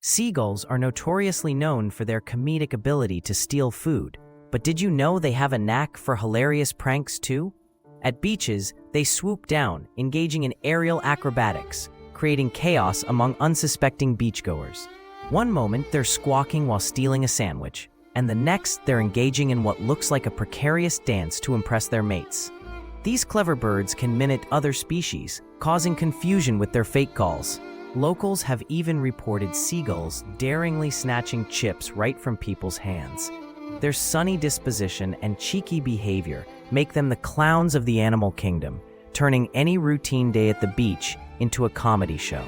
Seagulls are notoriously known for their comedic ability to steal food, but did you know they have a knack for hilarious pranks too? At beaches, they swoop down, engaging in aerial acrobatics, creating chaos among unsuspecting beachgoers. One moment they're squawking while stealing a sandwich, and the next they're engaging in what looks like a precarious dance to impress their mates. These clever birds can mimic other species, causing confusion with their fake calls. Locals have even reported seagulls daringly snatching chips right from people's hands. Their sunny disposition and cheeky behavior make them the clowns of the animal kingdom, turning any routine day at the beach into a comedy show.